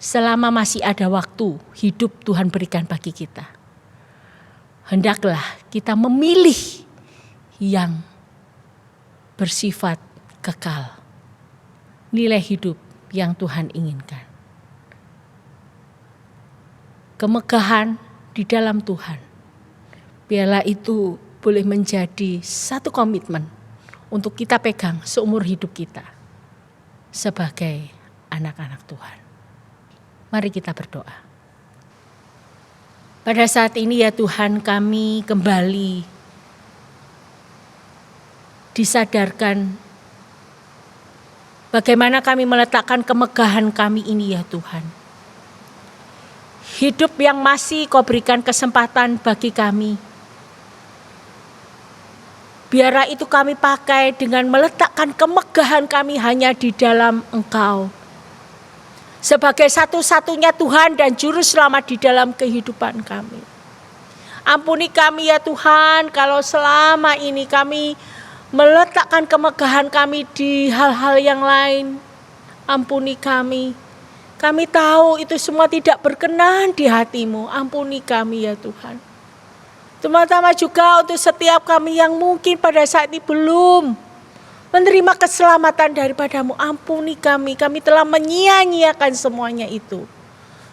selama masih ada waktu hidup Tuhan berikan bagi kita, hendaklah kita memilih yang bersifat kekal. Nilai hidup yang Tuhan inginkan. Kemegahan di dalam Tuhan. Biarlah itu boleh menjadi satu komitmen untuk kita pegang seumur hidup kita sebagai anak-anak Tuhan. Mari kita berdoa. Pada saat ini ya Tuhan, kami kembali disadarkan bagaimana kami meletakkan kemegahan kami ini ya Tuhan. Hidup yang masih Kau berikan kesempatan bagi kami. Biarlah itu kami pakai dengan meletakkan kemegahan kami hanya di dalam Engkau. Sebagai satu-satunya Tuhan dan Juru Selamat di dalam kehidupan kami. Ampuni kami ya Tuhan kalau selama ini kami meletakkan kemegahan kami di hal-hal yang lain. Ampuni kami. Kami tahu itu semua tidak berkenan di hati-Mu. Ampuni kami ya Tuhan. Terutama juga untuk setiap kami yang mungkin pada saat ini belum menerima keselamatan daripada-Mu. Ampuni kami telah menyia-nyiakan semuanya itu.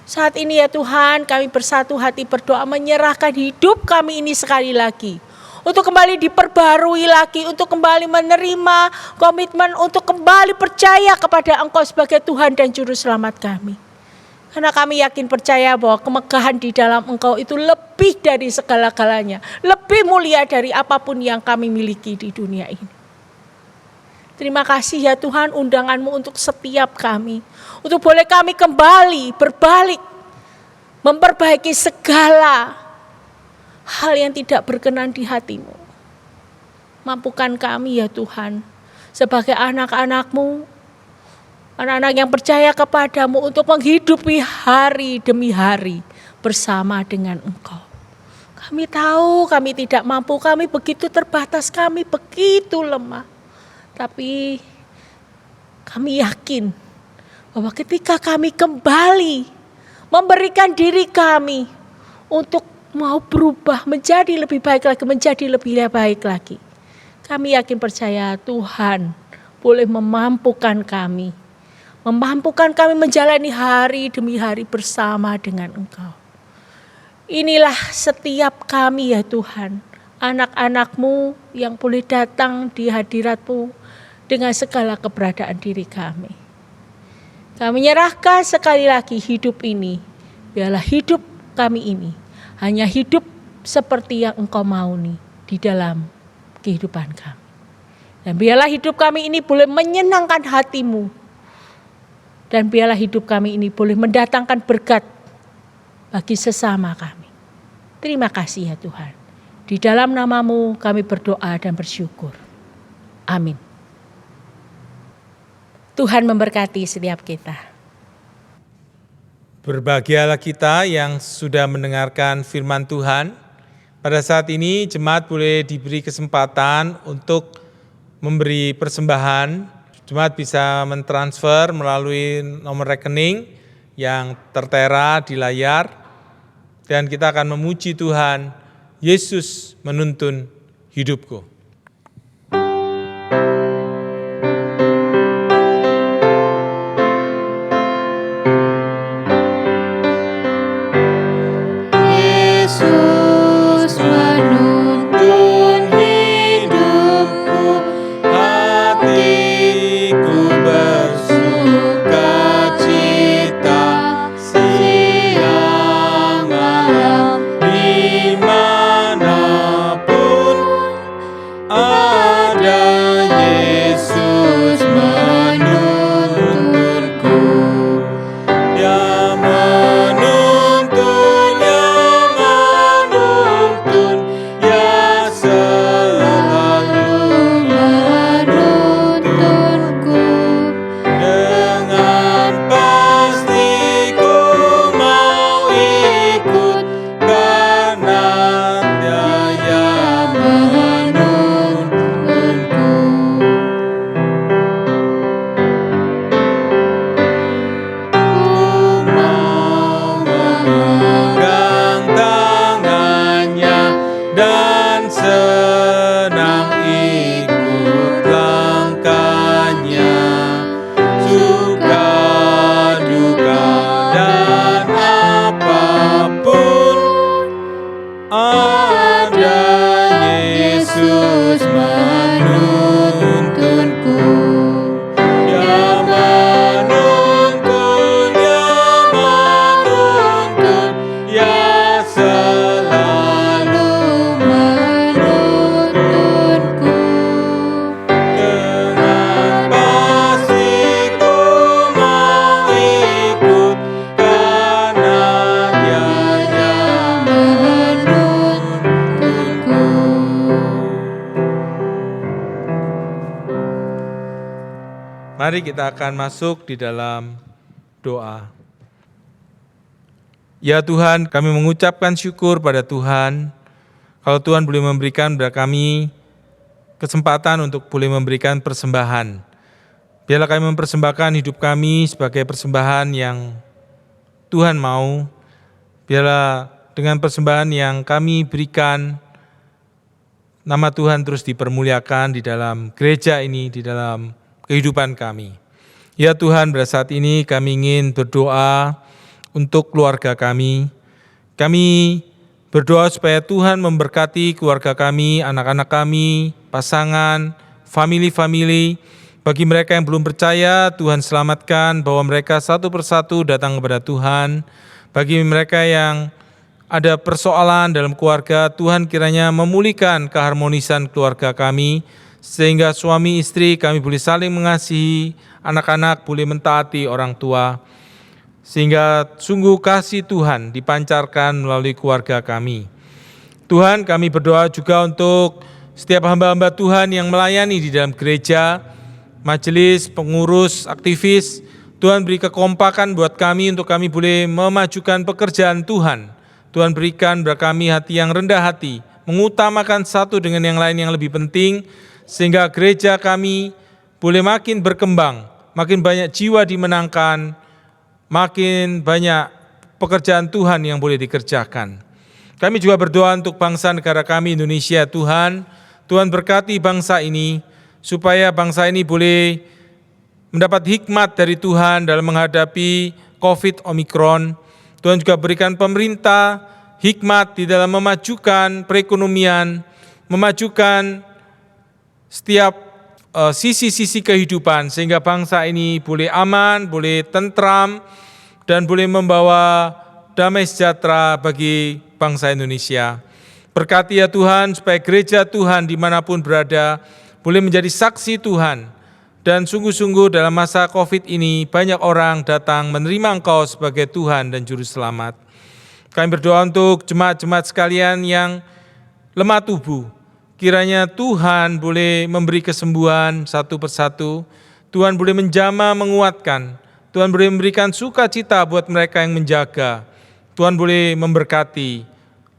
Saat ini ya Tuhan, kami bersatu hati berdoa menyerahkan hidup kami ini sekali lagi. Untuk kembali diperbarui lagi, untuk kembali menerima komitmen, untuk kembali percaya kepada Engkau sebagai Tuhan dan Juru Selamat kami. Karena kami yakin percaya bahwa kemegahan di dalam Engkau itu lebih dari segala-galanya. Lebih mulia dari apapun yang kami miliki di dunia ini. Terima kasih ya Tuhan undangan-Mu untuk setiap kami. Untuk boleh kami kembali berbalik. Memperbaiki segala hal yang tidak berkenan di hati-Mu. Mampukan kami ya Tuhan. Sebagai anak-anak-Mu. Anak-anak yang percaya kepadamu untuk menghidupi hari demi hari bersama dengan Engkau. Kami tahu kami tidak mampu, kami begitu terbatas, kami begitu lemah. Tapi kami yakin bahwa ketika kami kembali memberikan diri kami untuk mau berubah menjadi lebih baik lagi, menjadi lebih baik lagi. Kami yakin percaya Tuhan boleh memampukan kami menjalani hari demi hari bersama dengan Engkau. Inilah setiap kami ya Tuhan, anak-anak-Mu yang boleh datang di hadirat-Mu dengan segala keberadaan diri kami. Kami menyerahkan sekali lagi hidup ini, biarlah hidup kami ini hanya hidup seperti yang Engkau mau nih di dalam kehidupan kami. Dan biarlah hidup kami ini boleh menyenangkan hati-Mu. Dan biarlah hidup kami ini boleh mendatangkan berkat bagi sesama kami. Terima kasih ya Tuhan. Di dalam nama-Mu kami berdoa dan bersyukur. Amin. Tuhan memberkati setiap kita. Berbahagialah kita yang sudah mendengarkan firman Tuhan. Pada saat ini jemaat boleh diberi kesempatan untuk memberi persembahan. Jemaat bisa mentransfer melalui nomor rekening yang tertera di layar. Dan kita akan memuji Tuhan, Yesus menuntun hidupku. Mari kita akan masuk di dalam doa. Ya Tuhan, kami mengucapkan syukur pada Tuhan, kalau Tuhan boleh memberikan kepada kami kesempatan untuk boleh memberikan persembahan. Biarlah kami mempersembahkan hidup kami sebagai persembahan yang Tuhan mau. Biarlah dengan persembahan yang kami berikan, nama Tuhan terus dipermuliakan di dalam gereja ini, di dalam kehidupan kami. Ya Tuhan, pada saat ini kami ingin berdoa untuk keluarga kami. Kami berdoa supaya Tuhan memberkati keluarga kami, anak-anak kami, pasangan, family-family Bagi mereka yang belum percaya, Tuhan selamatkan bahwa mereka satu persatu datang kepada Tuhan. Bagi mereka yang ada persoalan dalam keluarga, Tuhan kiranya memulihkan keharmonisan keluarga kami, sehingga suami istri kami boleh saling mengasihi, anak-anak boleh mentaati orang tua, sehingga sungguh kasih Tuhan dipancarkan melalui keluarga kami. Tuhan, kami berdoa juga untuk setiap hamba-hamba Tuhan yang melayani di dalam gereja, majelis, pengurus, aktivis. Tuhan beri kekompakan buat kami untuk kami boleh memajukan pekerjaan Tuhan. Tuhan berikan kepada kami hati yang rendah hati, mengutamakan satu dengan yang lain yang lebih penting, sehingga gereja kami boleh makin berkembang, makin banyak jiwa dimenangkan, makin banyak pekerjaan Tuhan yang boleh dikerjakan. Kami juga berdoa untuk bangsa negara kami Indonesia, Tuhan. Tuhan berkati bangsa ini, supaya bangsa ini boleh mendapat hikmat dari Tuhan dalam menghadapi COVID Omikron. Tuhan juga berikan pemerintah hikmat di dalam memajukan perekonomian, memajukan setiap sisi-sisi kehidupan, sehingga bangsa ini boleh aman, boleh tentram, dan boleh membawa damai sejahtera bagi bangsa Indonesia. Berkati ya Tuhan, supaya gereja Tuhan dimanapun berada boleh menjadi saksi Tuhan. Dan sungguh-sungguh dalam masa COVID ini banyak orang datang menerima Engkau sebagai Tuhan dan Juru Selamat. Kami berdoa untuk jemaat-jemaat sekalian yang lemah tubuh. Kiranya Tuhan boleh memberi kesembuhan satu persatu. Tuhan boleh menjamah, menguatkan. Tuhan boleh memberikan sukacita buat mereka yang menjaga. Tuhan boleh memberkati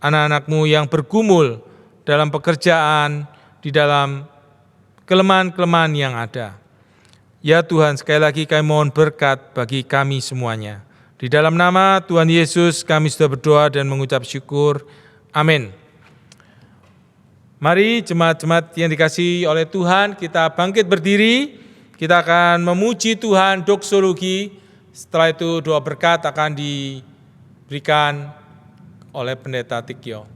anak-anak-Mu yang bergumul dalam pekerjaan, di dalam kelemahan-kelemahan yang ada. Ya Tuhan, sekali lagi kami mohon berkat bagi kami semuanya. Di dalam nama Tuhan Yesus kami sudah berdoa dan mengucap syukur. Amin. Mari jemaat-jemaat yang dikasihi oleh Tuhan, kita bangkit berdiri. Kita akan memuji Tuhan, doksologi. Setelah itu doa berkat akan diberikan oleh Pendeta Tikyo.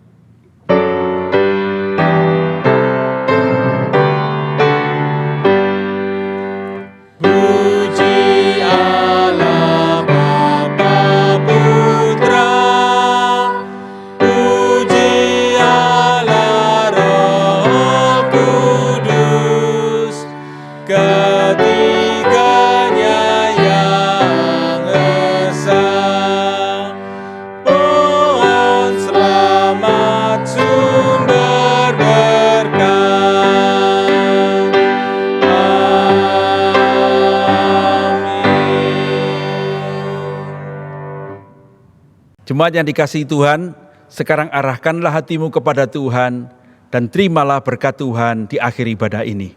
Jemaat yang dikasihi Tuhan, sekarang arahkanlah hatimu kepada Tuhan dan terimalah berkat Tuhan di akhir ibadah ini.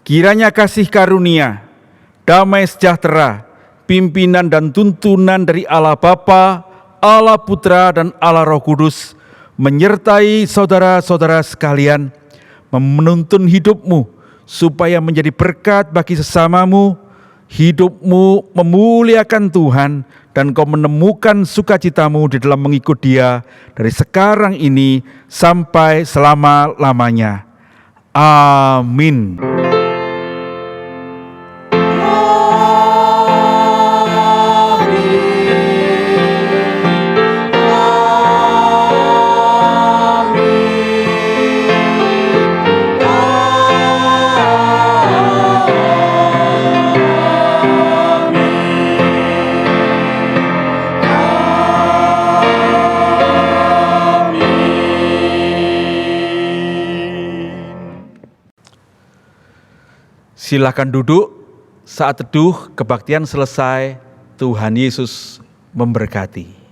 Kiranya kasih karunia, damai sejahtera, pimpinan dan tuntunan dari Allah Bapa, Allah Putra dan Allah Roh Kudus menyertai saudara-saudara sekalian, menuntun hidupmu supaya menjadi berkat bagi sesamamu, hidupmu memuliakan Tuhan, dan kau menemukan sukacitamu di dalam mengikut Dia dari sekarang ini sampai selama-lamanya. Amin. Silakan duduk, saat teduh kebaktian selesai, Tuhan Yesus memberkati.